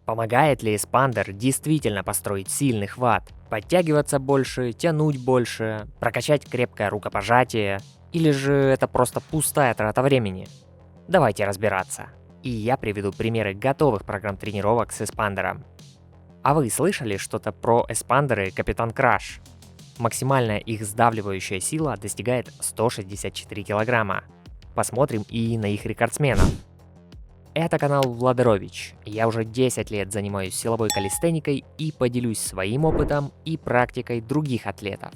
Помогает ли эспандер действительно построить сильный хват? Подтягиваться больше, тянуть больше, прокачать крепкое рукопожатие? Или же это просто пустая трата времени? Давайте разбираться. И я приведу примеры готовых программ тренировок с эспандером. А вы слышали что-то про эспандеры Капитан Краш? Максимальная их сдавливающая сила достигает 164 килограмма. Посмотрим и на их рекордсменов. Это канал Владарович. Я уже 10 лет занимаюсь силовой калистеникой и поделюсь своим опытом и практикой других атлетов.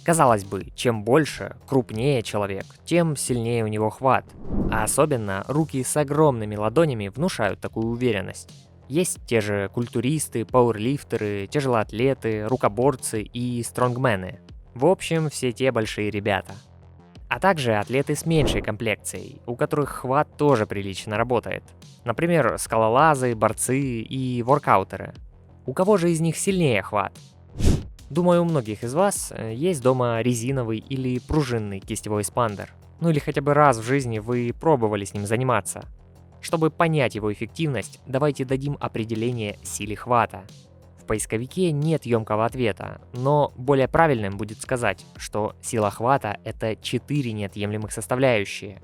Казалось бы, чем больше, крупнее человек, тем сильнее у него хват. А особенно руки с огромными ладонями внушают такую уверенность. Есть те же культуристы, пауэрлифтеры, тяжелоатлеты, рукоборцы и стронгмены. В общем, все те большие ребята. А также атлеты с меньшей комплекцией, у которых хват тоже прилично работает. Например, скалолазы, борцы и воркаутеры. У кого же из них сильнее хват? Думаю, у многих из вас есть дома резиновый или пружинный кистевой эспандер. Ну или хотя бы раз в жизни вы пробовали с ним заниматься. Чтобы понять его эффективность, давайте дадим определение силе хвата. В поисковике нет емкого ответа, но более правильным будет сказать, что сила хвата — это 4 неотъемлемых составляющие.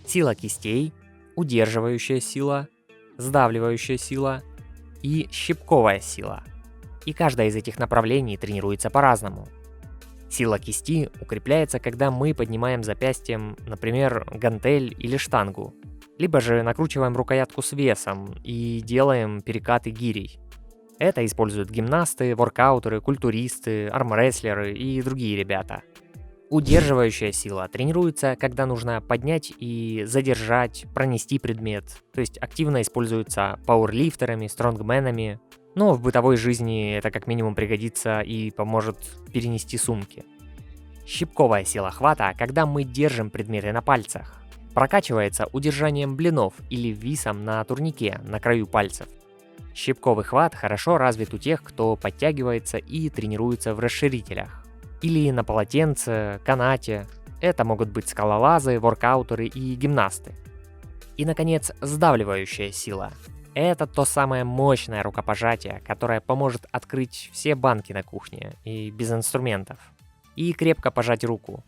Сила кистей, удерживающая сила, сдавливающая сила и щипковая сила. И каждое из этих направлений тренируется по-разному. Сила кисти укрепляется, когда мы поднимаем запястьем, например, гантель или штангу, либо же накручиваем рукоятку с весом и делаем перекаты гирей. Это используют гимнасты, воркаутеры, культуристы, армрестлеры и другие ребята. Удерживающая сила тренируется, когда нужно поднять и задержать, пронести предмет. То есть активно используется пауэрлифтерами, стронгменами. Но в бытовой жизни это как минимум пригодится и поможет перенести сумки. Щипковая сила хвата, когда мы держим предметы на пальцах. Прокачивается удержанием блинов или висом на турнике на краю пальцев. Щипковый хват хорошо развит у тех, кто подтягивается и тренируется в расширителях. Или на полотенце, канате. Это могут быть скалолазы, воркаутеры и гимнасты. И, наконец, сдавливающая сила. Это то самое мощное рукопожатие, которое поможет открыть все банки на кухне и без инструментов. И крепко пожать руку.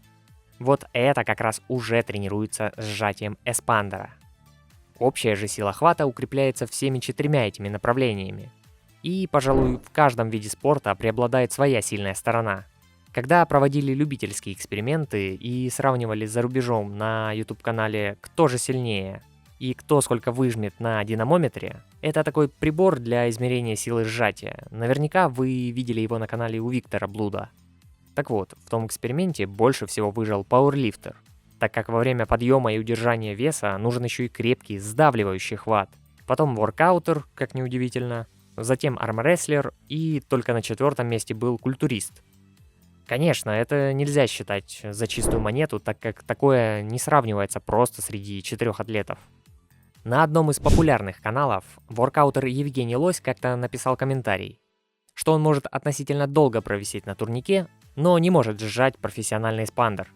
Вот это как раз уже тренируется сжатием эспандера. Общая же сила хвата укрепляется всеми 4 этими направлениями. И, пожалуй, в каждом виде спорта преобладает своя сильная сторона. Когда проводили любительские эксперименты и сравнивали за рубежом на YouTube-канале «Кто же сильнее?» и «Кто сколько выжмет на динамометре», это такой прибор для измерения силы сжатия. Наверняка вы видели его на канале у Виктора Блуда. Так вот, в том эксперименте больше всего выжал пауэрлифтер, так как во время подъема и удержания веса нужен еще и крепкий сдавливающий хват. Потом воркаутер, как неудивительно, затем армрестлер и только на 4-м месте был культурист. Конечно, это нельзя считать за чистую монету, так как такое не сравнивается просто среди 4 атлетов. На одном из популярных каналов воркаутер Евгений Лось как-то написал комментарий, что он может относительно долго провисеть на турнике, но не может сжать профессиональный эспандер.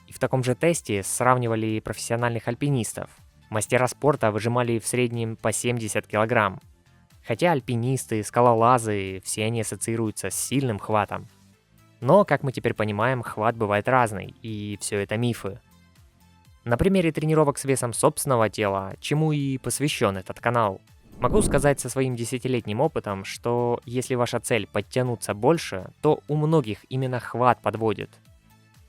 И в таком же тесте сравнивали профессиональных альпинистов. Мастера спорта выжимали в среднем по 70 килограмм. Хотя альпинисты, скалолазы, все они ассоциируются с сильным хватом. Но, как мы теперь понимаем, хват бывает разный, и все это мифы. На примере тренировок с весом собственного тела, чему и посвящен этот канал, могу сказать со своим 10-летним опытом, что если ваша цель подтянуться больше, то у многих именно хват подводит.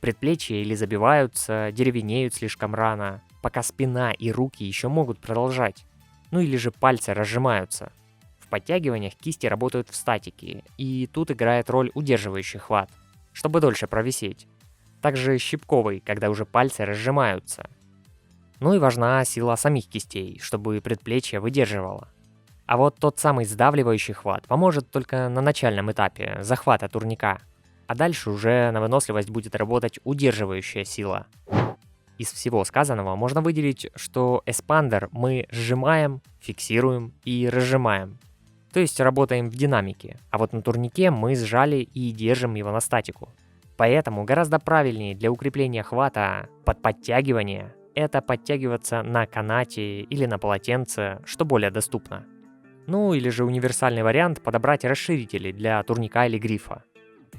Предплечья или забиваются, деревенеют слишком рано, пока спина и руки еще могут продолжать. Ну или же пальцы разжимаются. В подтягиваниях кисти работают в статике, и тут играет роль удерживающий хват, чтобы дольше провисеть. Также щипковый, когда уже пальцы разжимаются. Ну и важна сила самих кистей, чтобы предплечье выдерживало. А вот тот самый сдавливающий хват поможет только на начальном этапе захвата турника, а дальше уже на выносливость будет работать удерживающая сила. Из всего сказанного можно выделить, что эспандер мы сжимаем, фиксируем и разжимаем. То есть работаем в динамике, а вот на турнике мы сжали и держим его на статику. Поэтому гораздо правильнее для укрепления хвата под подтягивание это подтягиваться на канате или на полотенце, что более доступно. Ну или же универсальный вариант подобрать расширители для турника или грифа.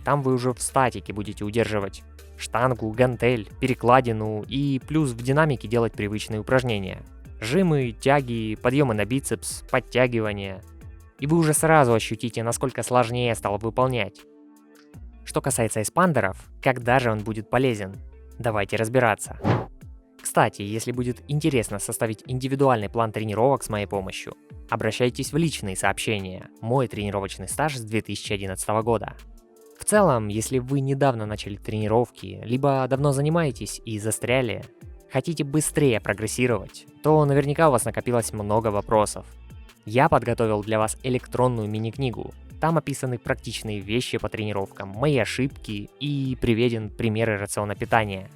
Там вы уже в статике будете удерживать штангу, гантель, перекладину и плюс в динамике делать привычные упражнения. Жимы, тяги, подъемы на бицепс, подтягивания. И вы уже сразу ощутите, насколько сложнее стало выполнять. Что касается эспандеров, когда же он будет полезен? Давайте разбираться. Кстати, если будет интересно составить индивидуальный план тренировок с моей помощью, обращайтесь в личные сообщения. Мой тренировочный стаж с 2011 года. В целом, если вы недавно начали тренировки, либо давно занимаетесь и застряли, хотите быстрее прогрессировать, то наверняка у вас накопилось много вопросов. Я подготовил для вас электронную мини-книгу. Там описаны практичные вещи по тренировкам, мои ошибки и приведен примеры рациона питания.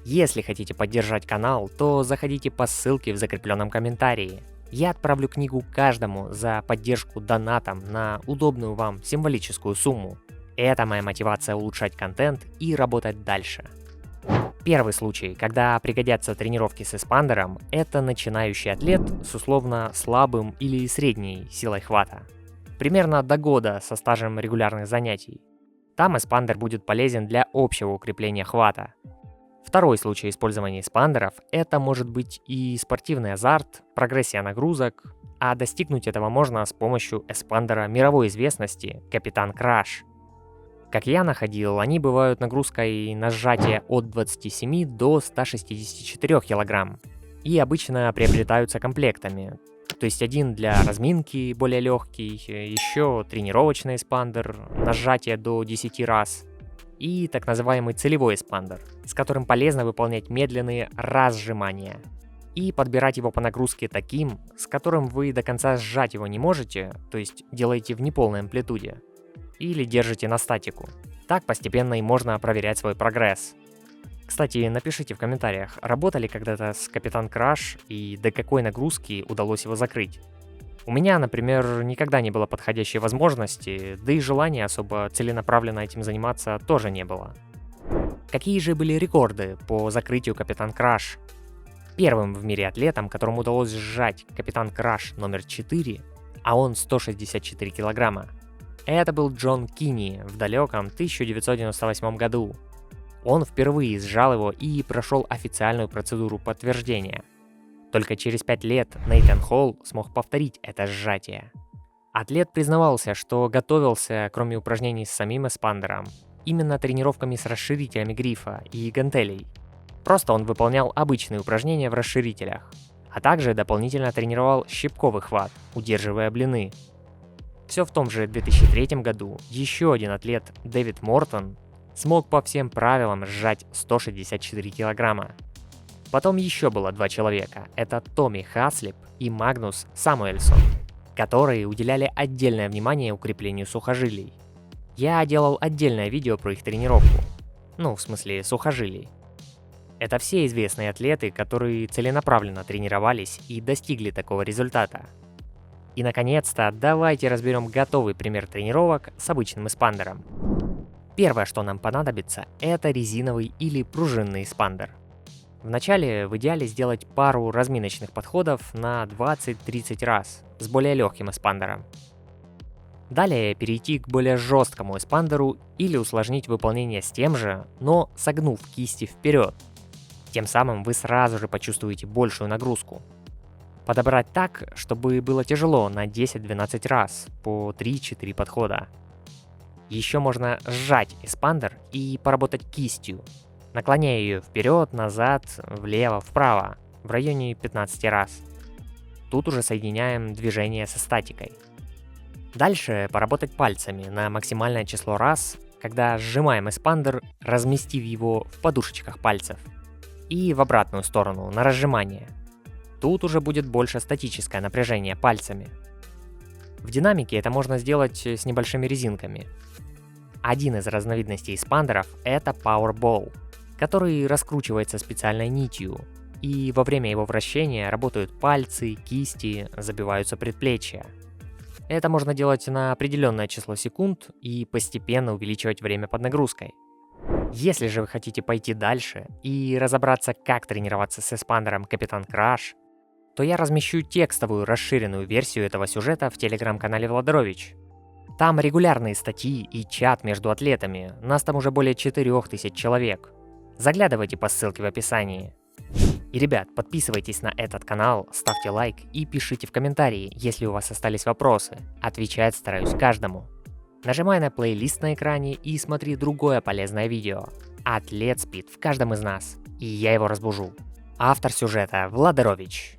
Если хотите поддержать канал, то заходите по ссылке в закрепленном комментарии. Я отправлю книгу каждому за поддержку донатом на удобную вам символическую сумму. Это моя мотивация улучшать контент и работать дальше. Первый случай, когда пригодятся тренировки с эспандером, это начинающий атлет с условно слабым или средней силой хвата. Примерно до года со стажем регулярных занятий. Там эспандер будет полезен для общего укрепления хвата. Второй случай использования эспандеров – это может быть и спортивный азарт, прогрессия нагрузок, а достигнуть этого можно с помощью эспандера мировой известности Капитан Краш. Как я находил, они бывают нагрузкой на сжатие от 27 до 164 кг и обычно приобретаются комплектами. То есть один для разминки более легкий, еще тренировочный эспандер на сжатие до 10 раз и так называемый целевой эспандер, с которым полезно выполнять медленные разжимания и подбирать его по нагрузке таким, с которым вы до конца сжать его не можете, то есть делаете в неполной амплитуде, или держите на статику. Так постепенно и можно проверять свой прогресс. Кстати, напишите в комментариях, работали когда-то с Капитан Краш и до какой нагрузки удалось его закрыть. У меня, например, никогда не было подходящей возможности, да и желания особо целенаправленно этим заниматься тоже не было. Какие же были рекорды по закрытию Капитан Краш? Первым в мире атлетом, которому удалось сжать Капитан Краш номер 4, а он 164 килограмма, это был Джон Кинни в далеком 1998 году. Он впервые сжал его и прошел официальную процедуру подтверждения. Только через 5 лет Нейтан Холл смог повторить это сжатие. Атлет признавался, что готовился, кроме упражнений с самим эспандером, именно тренировками с расширителями грифа и гантелей. Просто он выполнял обычные упражнения в расширителях, а также дополнительно тренировал щипковый хват, удерживая блины. Все в том же 2003 году еще один атлет, Дэвид Мортон, смог по всем правилам сжать 164 килограмма. Потом еще было два человека, это Томми Хаслип и Магнус Самуэльсон, которые уделяли отдельное внимание укреплению сухожилий. Я делал отдельное видео про их тренировку. В смысле сухожилий. Это все известные атлеты, которые целенаправленно тренировались и достигли такого результата. И наконец-то давайте разберем готовый пример тренировок с обычным эспандером. Первое, что нам понадобится, это резиновый или пружинный эспандер. Вначале в идеале сделать пару разминочных подходов на 20-30 раз с более легким эспандером. Далее перейти к более жесткому эспандеру или усложнить выполнение с тем же, но согнув кисти вперед. Тем самым вы сразу же почувствуете большую нагрузку. Подобрать так, чтобы было тяжело на 10-12 раз по 3-4 подхода. Еще можно сжать эспандер и поработать кистью, наклоняя ее вперед, назад, влево, вправо в районе 15 раз. Тут уже соединяем движение со статикой. Дальше поработать пальцами на максимальное число раз, когда сжимаем эспандер, разместив его в подушечках пальцев. И в обратную сторону, на разжимание. Тут уже будет больше статическое напряжение пальцами. В динамике это можно сделать с небольшими резинками. Один из разновидностей эспандеров – это Powerball, который раскручивается специальной нитью, и во время его вращения работают пальцы, кисти, забиваются предплечья. Это можно делать на определенное число секунд и постепенно увеличивать время под нагрузкой. Если же вы хотите пойти дальше и разобраться, как тренироваться с эспандером Капитан Краш, то я размещу текстовую расширенную версию этого сюжета в телеграм-канале Владарович. Там регулярные статьи и чат между атлетами, нас там уже более 4000 человек. Заглядывайте по ссылке в описании. И, ребят, подписывайтесь на этот канал, ставьте лайк и пишите в комментарии, если у вас остались вопросы. Отвечать стараюсь каждому. Нажимай на плейлист на экране и смотри другое полезное видео. Атлет спит в каждом из нас, и я его разбужу. Автор сюжета Владарович.